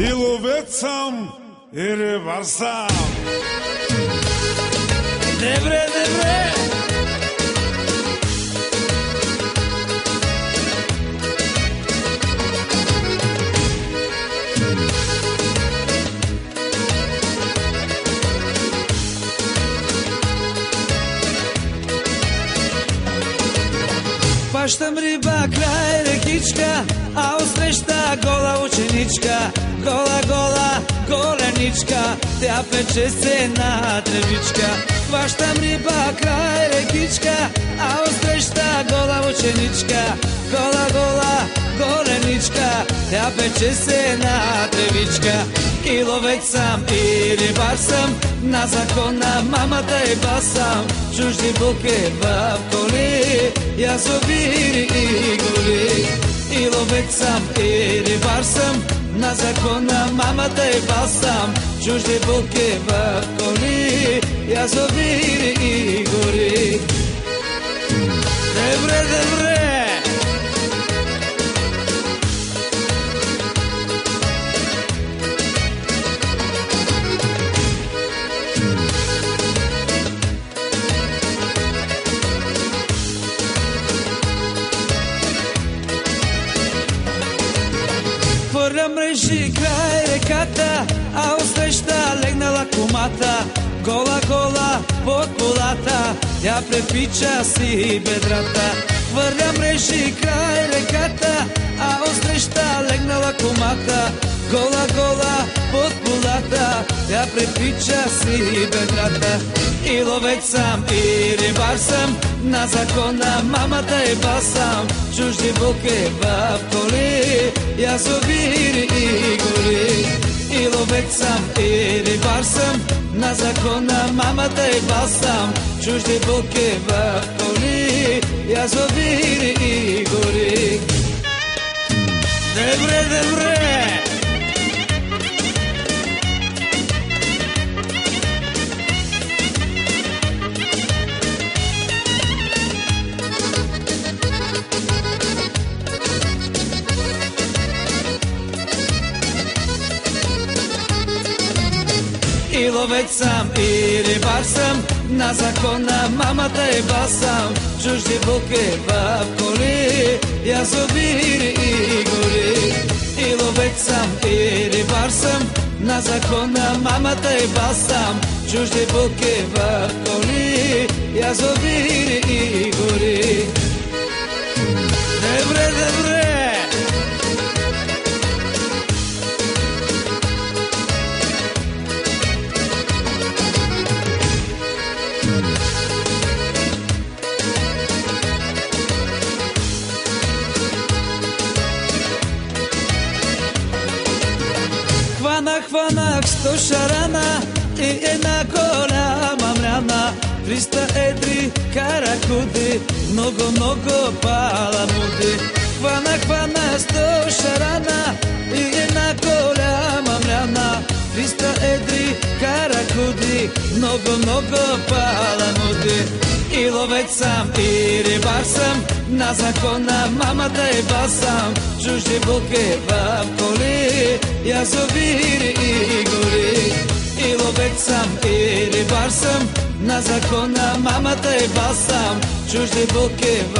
и ловец съм, и рибар съм. Добре, добре! Хващам риба край рекичка, а отсреща гола ученичка. Гола, гола, голеничка, тя пече се на тревичка. Хващам риба край рекичка, а отсреща гола ученичка. Гола, гола, голеничка, тя пече се на тревичка. И ловец съм, и рибар съм, на закона мамата и басам. Чужди булки в коли, язовири и гори. И ловец съм, и рибар съм, на закона мамата и басам. Чужди булки в коли, язовири и гори. Добре, добре! Хвърля мрежи край реката, а отсреща легнала кумата. Гола, гола под полата, тя препича си бедрата. Хвърля мрежи край реката, а отсреща легнала кумата. Гола, гола под полата, тя препича си бедрата. И ловец съм, и рибар съм, на закона мамата и басам. Чужди булки в коли, язовири и гори. И ловец съм, и рибар съм, на закона мамата и басам. Чужди булки в коли, язовири и гори. Добре, добре! И ловец съм, и рибар съм, на закона мамата и басам. Чужди булки в коли, язовири и гори. И ловец съм, и рибар съм, на закона мамата и басам. Чужди булки в коли, язовири и гори. Добре, добре! Хванах 100 шарана и една голяма мряна. 300 едри каракуди, много, много паламуди. Хванах 100 шарана и една голяма мряна. 300 едри каракуди, много, много паламуди. И ловец съм, и рибар съм, на закона мамата и басам. Чужди булки в коли, язовири и гори. И ловец съм, и рибар съм, на закона мамата и басам. Чужди булки в